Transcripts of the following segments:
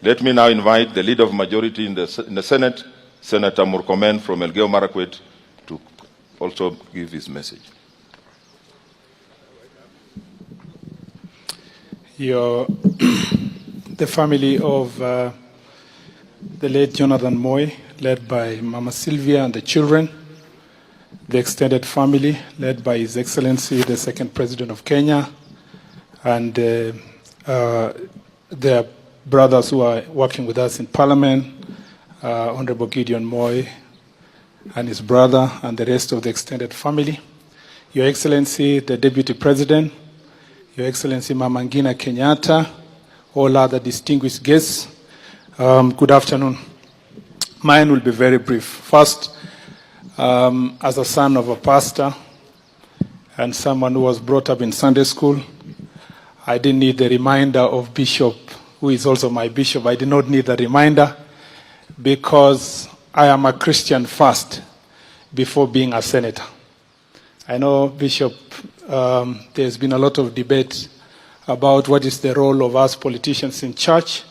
Let me now invite the Leader of Majority in the Senate, Senator Murkomen from Elgeyo Marakwet, to also give his message. The family of the late Jonathan Moi, led by Mama Sylvia and the children, the extended family, led by His Excellency, the second President of Kenya, and their brothers who are working with us in Parliament, Honorable Gideon Moi and his brother, and the rest of the extended family. Your Excellency, the Deputy President, Your Excellency Mama Ngina Kenyatta, all other distinguished guests, good afternoon. Mine will be very brief. First, as a son of a pastor and someone who was brought up in Sunday school, I didn't need the reminder of Bishop, who is also my bishop. I did not need the reminder because I am a Christian first before being a senator. I know, Bishop, there's been a lot of debate about what is the role of us politicians in church.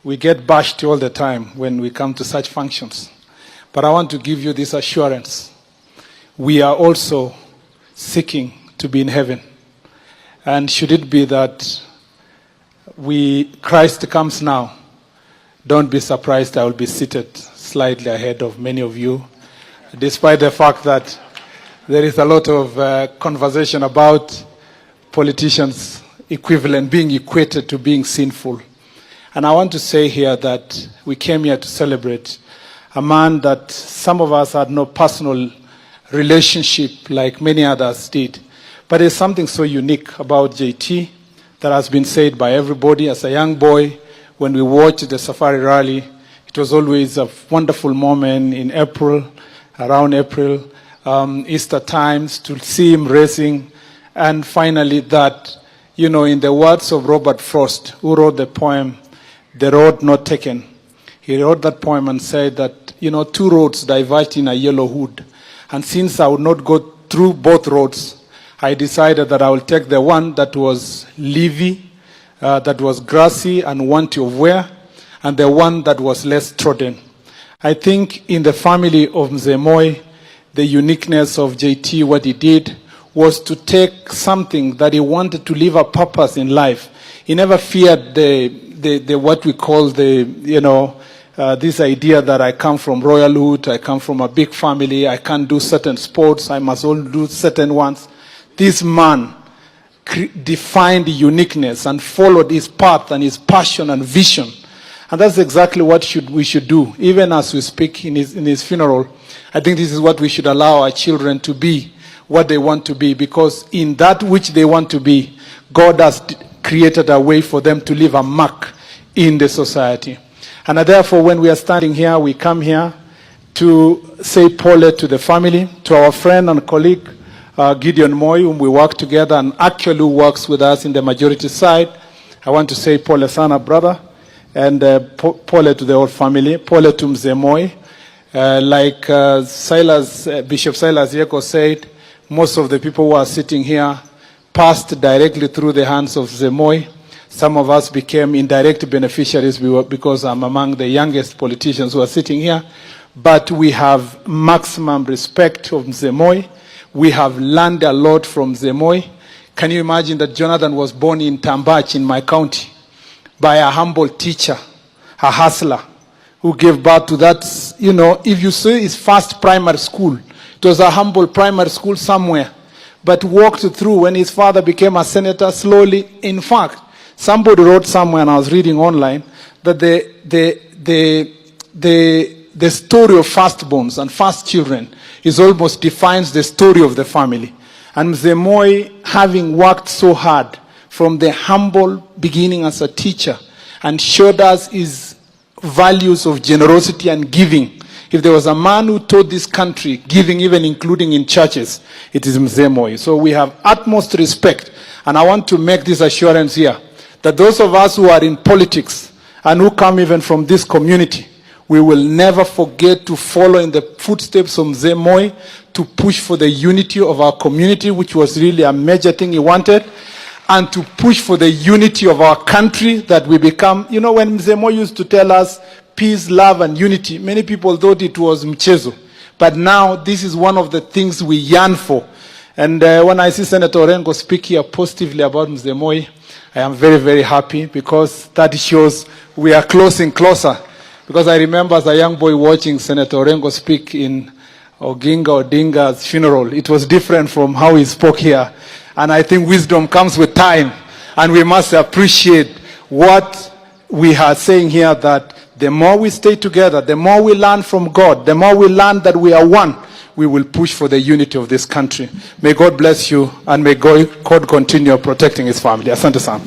We get bashed all the time when we come to such functions. But I want to give you this assurance. We are also seeking to be in heaven. And should it be that Christ comes now, don't be surprised I will be seated slightly ahead of many of you, despite the fact that there is a lot of conversation about politicians being equated to being sinful. And I want to say here that we came here to celebrate a man that some of us had no personal relationship like many others did. But there's something so unique about JT that has been said by everybody. As a young boy, when we watched the Safari Rally, it was always a wonderful moment in April, around April, Easter times, to see him racing. And finally that, you know, in the words of Robert Frost, who wrote the poem, The Road Not Taken, he wrote that poem and said that, you know, two roads diverged in a yellow hood. And since I would not go through both roads, I decided that I will take the one that was leafy, that was grassy and wanty of wear, and the one that was less trodden. I think in the family of Mzee Moi, the uniqueness of JT, what he did, was to take something that he wanted to leave a purpose in life. He never feared the what we call this idea that I come from royalhood, I come from a big family, I can't do certain sports, I must all do certain ones. This man defined uniqueness and followed his path and his passion and vision. And that's exactly what we should do. Even as we speak in his funeral, I think this is what we should allow our children to be, what they want to be, because in that which they want to be, God has created a way for them to leave a mark in the society. And therefore, when we are standing here, we come here to say pole to the family, to our friend and colleague, Gideon Moi, whom we work together and actually works with us in the majority side. I want to say pole sana, brother, and pole to the whole family, pole to Mzee Moi. Like Bishop Silas Yeko said, most of the people who are sitting here passed directly through the hands of Mzee Moi. Some of us became indirect beneficiaries because I'm among the youngest politicians who are sitting here. But we have maximum respect of Mzee Moi. We have learned a lot from Mzee Moi. Can you imagine that Jonathan was born in Tambach in my county by a humble teacher, a hustler, who gave birth to that, you know, if you say his first primary school, it was a humble primary school somewhere, but walked through when his father became a senator slowly. In fact, somebody wrote somewhere, and I was reading online, that the story of firstborns and first children is almost defines the story of the family. And Mzee Moi, having worked so hard from the humble beginning as a teacher and showed us his values of generosity and giving. If there was a man who taught this country giving, even including in churches, it is Mzee Moi. So we have utmost respect. And I want to make this assurance here, that those of us who are in politics and who come even from this community, we will never forget to follow in the footsteps of Mzee Moi to push for the unity of our community, which was really a major thing he wanted. and to push for the unity of our country, that we become, you know, when Mzee Moi used to tell us peace, love, and unity, many people thought it was mchezo. But now this is one of the things we yearn for. And when I see Senator Orengo speak here positively about Mzee Moi, I am very, very happy, because that shows we are closing closer. Because I remember as a young boy watching Senator Orengo speak in Oginga Odinga's funeral. It was different from how he spoke here. And I think wisdom comes with time. And we must appreciate what we are saying here, that the more we stay together, the more we learn from God, the more we learn that we are one, we will push for the unity of this country. May God bless you, and may God continue protecting his family. Asante sana.